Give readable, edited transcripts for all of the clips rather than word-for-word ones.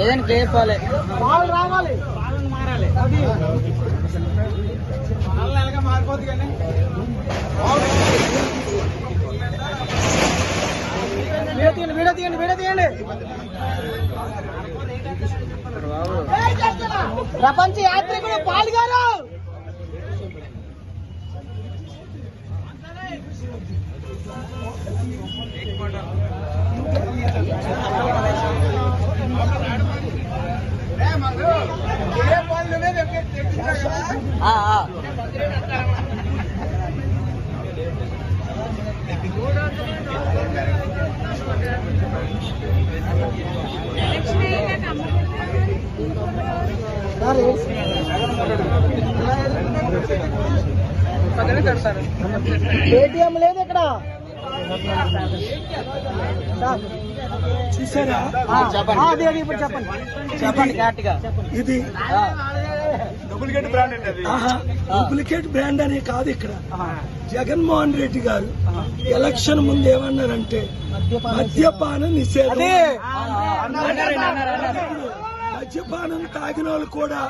ఏదైనా చెప్పాలి, పాలు రావాలి, మారాలి. అది మారిపోద్ది కానీ వీడియో తీయండి. ప్రపంచ యాత్రికుడు పాల్గొరు. ఏటీఎం లేదు ఇక్కడ. చూసారా? అది ఇప్పుడు చెప్పండి కరెక్ట్గా. ఇది డూప్లికేట్ బ్రాండ్ అనే కాదు. ఇక్కడ జగన్మోహన్ రెడ్డి గారు ఎలక్షన్ ముందు ఏమన్నారంటే మద్యపానం నిషేధం. మద్యపానం తాగిన వాళ్ళు కూడా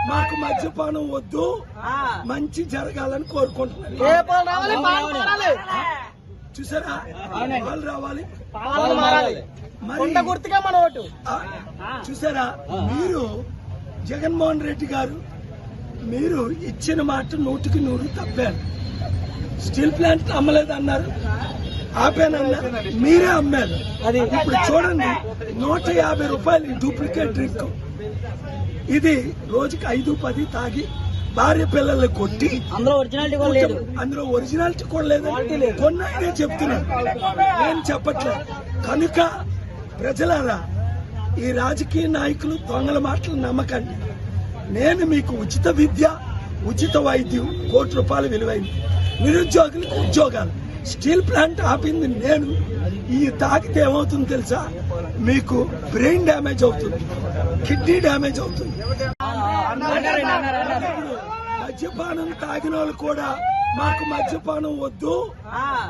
మాకు మద్యపానం వద్దు, మంచి జరగాలని కోరుకుంటున్నారు. చూసారా? పాలు రావాలి, గుర్తుగా మన ఓటు. చూసారా? మీరు జగన్మోహన్ రెడ్డి గారు మీరు ఇచ్చిన మాట 100కి 100 తప్పారు. స్టీల్ ప్లాంట్ అమ్మలేదన్నారు, ఆపానన్నారు, మీరే అమ్మారు. అది ఇప్పుడు చూడండి, 150 రూపాయలు డూప్లికేట్ డ్రింక్. ఇది రోజుకి 5-10 తాగి భార్య పిల్లల్ని కొట్టి అందులో ఒరిజినాలిటీ కూడా లేదు. కొన్నాయనే చెప్తున్నాను, నేను చెప్పట్లేదు. కనుక ప్రజలారా, ఈ రాజకీయ నాయకులు దొంగల మాటలు నమ్మకండి. నేను మీకు ఉచిత విద్య, ఉచిత వైద్యం, ₹1 విలువైంది, నిరుద్యోగులకు ఉద్యోగాలు, స్టీల్ ప్లాంట్ ఆపింది నేను. ఈ తాగితే ఏమవుతుంది తెలుసా? మీకు బ్రెయిన్ డ్యామేజ్ అవుతుంది, కిడ్నీ డ్యామేజ్ అవుతుంది. మద్యపానం తాగిన వాళ్ళు కూడా మాకు మద్యపానం వద్దు,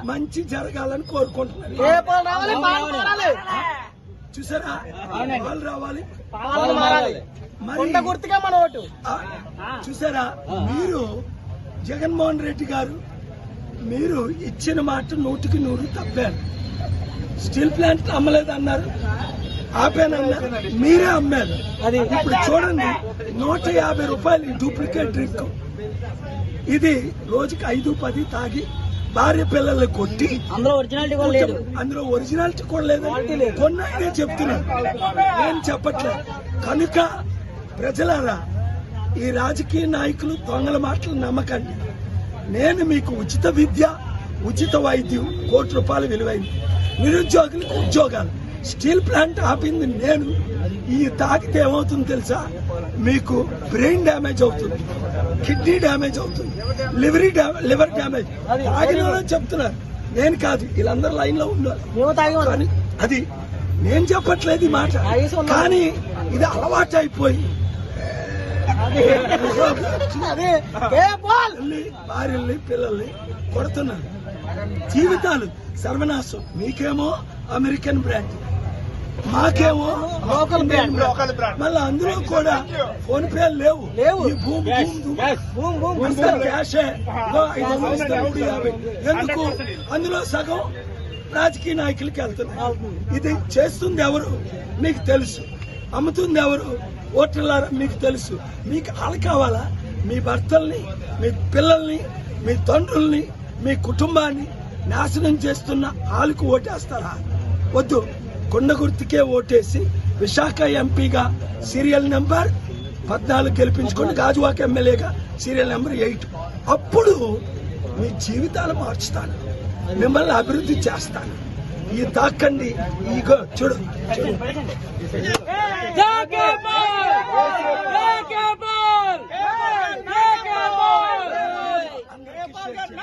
మంచి జరగాలని కోరుకుంటున్నారు. చూసారా? పాలు రావాలి, గుర్తుగా మన ఓటు. చూసారా? మీరు జగన్మోహన్ రెడ్డి గారు మీరు ఇచ్చిన మాట 100కి 100 తప్పారు. స్టీల్ ప్లాంట్ అమ్మలేదన్నారు, ఆపానన్నారు, మీరే అమ్మారు. అది ఇప్పుడు చూడండి, 150 రూపాయలు డూప్లికేట్ డ్రింక్. ఇది రోజుకి 5-10 తాగి భార్య పిల్లల్ని కొట్టి అందులో ఒరిజినాలిటీ కూడా లేదు. కొన్నాయనే చెప్తున్నాను, నేను చెప్పట్లేదు. కనుక ప్రజలారా, ఈ రాజకీయ నాయకులు దొంగల మాటలు నమ్మకండి. నేను మీకు ఉచిత విద్య, ఉచిత వైద్యం, ₹1 విలువైంది, నిరుద్యోగులకు ఉద్యోగాలు, స్టీల్ ప్లాంట్ ఆపింది నేను. ఈ తాగితే ఏమవుతుంది తెలుసా? మీకు బ్రెయిన్ డ్యామేజ్ అవుతుంది, కిడ్నీ డ్యామేజ్ అవుతుంది, లివర్ డ్యామేజ్. తాగిన వాళ్ళని చెప్తున్నారు, నేను కాదు. వీళ్ళందరూ లైన్ లో ఉన్నారు. అది నేను చెప్పట్లేదు ఈ మాట, కానీ ఇది అలవాటు అయిపోయి భార్యల్ని పిల్లల్ని కొడుతున్నారు. జీవితాలు సర్వనాశం. మీకేమో అమెరికన్ బ్రాండ్, మాకేమో లోకల్ బ్రాండ్. మళ్ళీ అందులో కూడా ఫోన్ పే లేవు. క్యాషే 550. ఎందుకు? అందులో సగం రాజకీయ నాయకులకి వెళ్తున్నారు. ఇది చేస్తుంది ఎవరు మీకు తెలుసు, అమ్ముతుంది ఎవరు ఓటర్లారా మీకు తెలుసు. మీకు ఆలు కావాలా? మీ భర్తల్ని, మీ పిల్లల్ని, మీ తండ్రుల్ని, మీ కుటుంబాన్ని నాశనం చేస్తున్న ఆలుకు ఓటేస్తారా? వద్దు. కొండ గుర్తుకే ఓటేసి విశాఖ ఎంపీగా సీరియల్ నెంబర్ 14 గెలిపించుకోండి, గాజువాక ఎమ్మెల్యేగా సీరియల్ నెంబర్ 8. అప్పుడు మీ జీవితాలు మార్చుతాను, మిమ్మల్ని అభివృద్ధి చేస్తాను. ఈ తాకండి, ఈగో చూడు.